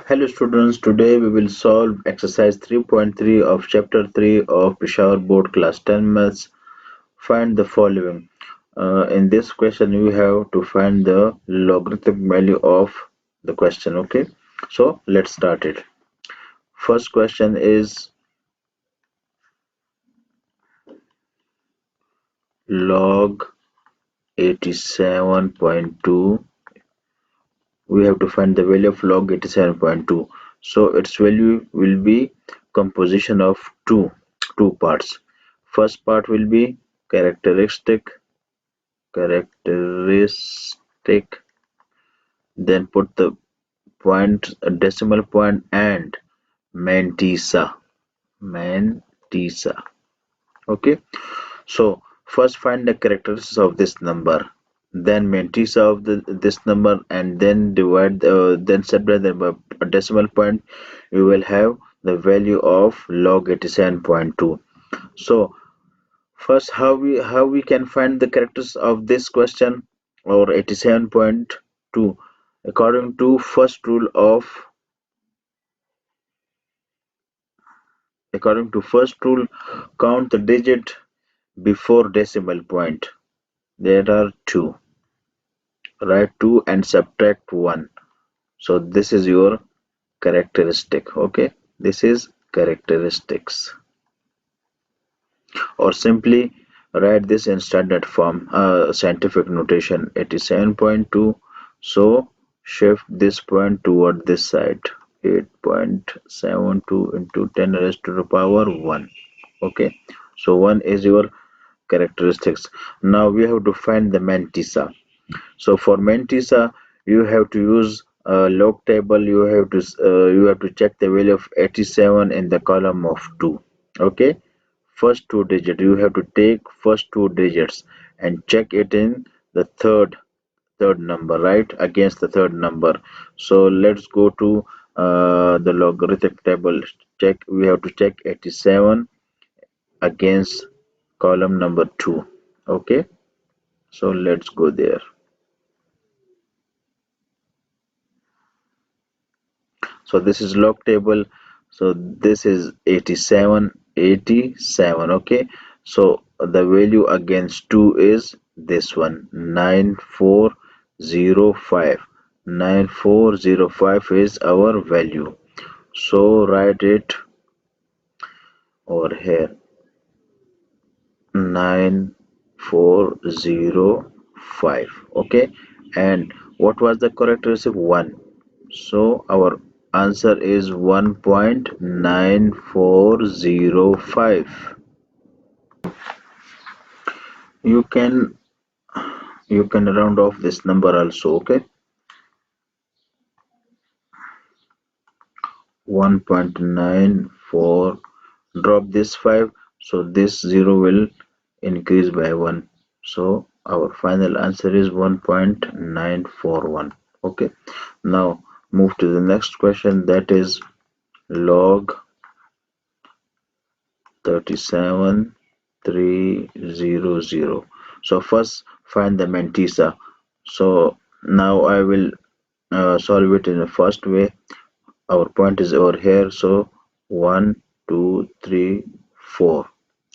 Hello students, today we will solve exercise 3.3 of chapter 3 of Peshawar Board class 10 maths. Find the following. In this question you have to find the logarithmic value of the question, okay? So let's start it. First question is log 87.2. We have to find the value of log 87.2. So its value will be composition of two parts. First part will be characteristic, characteristic, then put the point, a decimal point and mantissa, mantissa. Okay. So first find the characteristics of this number, then mantissa of this number, and then divide, then separate them by a decimal point. You will have the value of log 87.2. So first, how we can find the characters of this question or 87.2 according to first rule, count the digit before decimal point. There are two, write 2 and subtract 1. So this is your characteristic. Okay, this is characteristics, or simply write this in standard form, scientific notation 87.2. So shift this point toward this side, 8.72 into 10 raised to the power 1. Okay, so 1 is your characteristics. Now we have to find the mantissa. So for mantissa, you have to use a log table. You have to check the value of 87 in the column of 2. Okay, first two digits, you have to take first two digits and check it in the third number, right, against the third number. So let's go to the logarithmic table. Check, we have to check 87 against column number 2. Okay, so let's go there. So this is log table. So this is 87. Okay, so the value against 2 is this one, 9405. 9405 is our value. So write it over here, 9405. Okay, and what was the characteristic? 1. So our answer is 1.9405. You can round off this number also. Okay, 1.94, drop this 5, so this 0 will increase by 1. So our final answer is 1.941. Okay, now move to the next question, that is log 37300. So first find the mantissa. So now I will solve it in the first way. Our point is over here, so 1 2 3 4.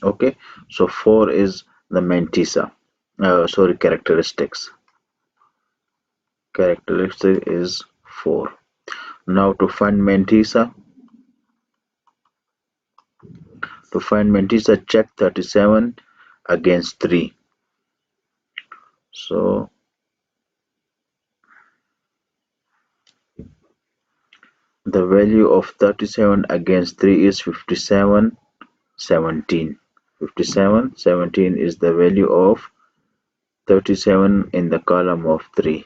Okay, so 4 is the mantissa, sorry, characteristic is 4. Now to find mantissa, check 37 against 3. So the value of 37 against 3 is 5717. 5717 is the value of 37 in the column of 3.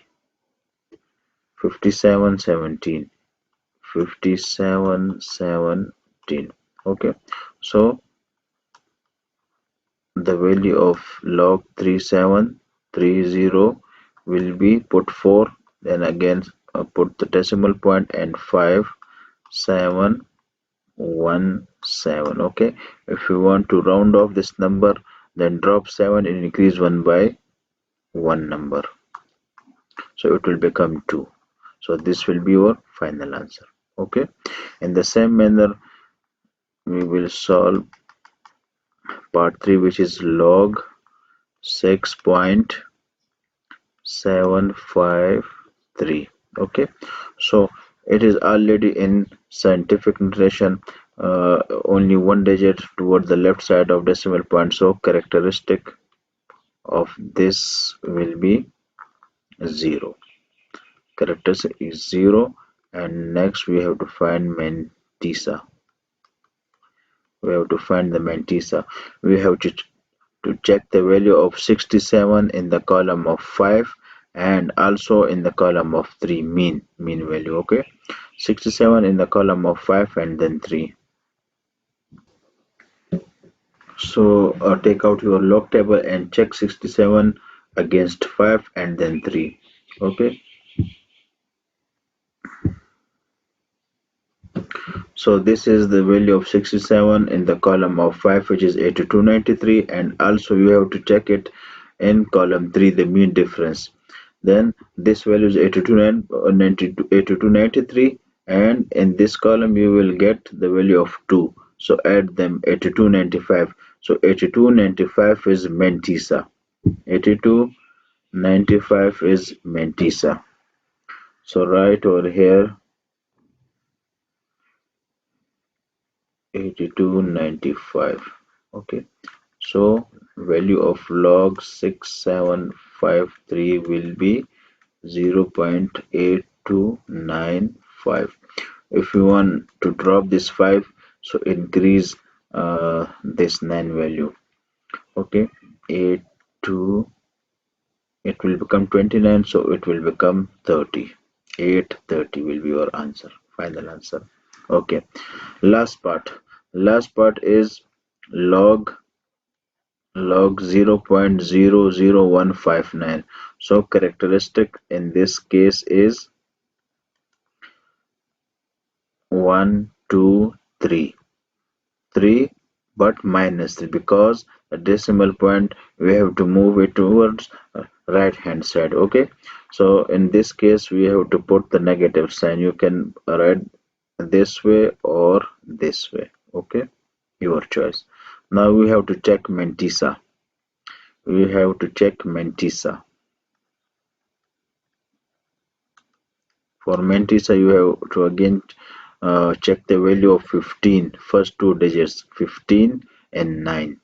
5717. 5717. Okay, so the value of log 3730 will be put 4, then again put the decimal point and 5717. Okay, if you want to round off this number, then drop 7 and increase 1 by 1 number, so it will become 2. So this will be your final answer. Okay, in the same manner we will solve part 3, which is log 6.753. Okay, so it is already in scientific notation, only one digit toward the left side of decimal point, so characteristic of this will be 0. Characteristic is 0, and next we have to find mantissa. We have to find the mantissa. We have to check the value of 67 in the column of 5 and also in the column of 3, mean value. Okay, 67 in the column of 5 and then 3. So take out your log table and check 67 against 5 and then 3. Okay, so this is the value of 67 in the column of 5, which is 8293, and also you have to check it in column 3, the mean difference. Then this value is 8293, and in this column you will get the value of 2. So add them, 8295. So 8295 is mantissa. 8295 is mantissa. So right over here 8295. Okay, so value of log 6753 will be 0.8295. If you want to drop this 5, so increase this 9 value. Okay, 82, it will become 29, so it will become 30. 830 will be your answer, final answer. Okay, last part. Last part is log 0.00159. So characteristic in this case is 1, 2, 3. 3, but minus 3, because the decimal point we have to move it towards right hand side. Okay, so in this case we have to put the negative sign. You can write this way or this way. Okay, your choice. Now we have to check mantissa. We have to check mantissa. For mantissa you have to again check the value of 15, first two digits 15 and 9.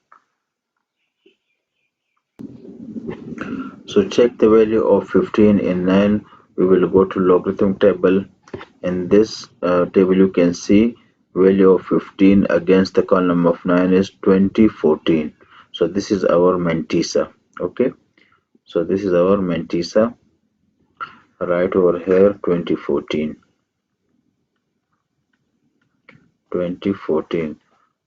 So check the value of 15 in 9. We will go to logarithm table. In this table you can see value of 15 against the column of 9 is 2014. So this is our mantissa. Okay, so this is our mantissa right over here, 2014. 2014.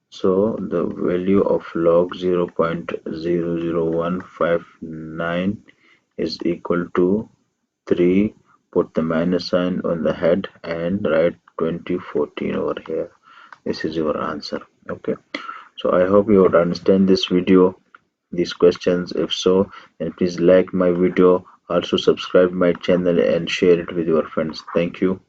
So the value of log 0.00159 is equal to 3. Put the minus sign on the head and write 2014 over here. This is your answer. Okay, so I hope you would understand this video, these questions. If so, then please like my video, also subscribe my channel and share it with your friends. Thank you.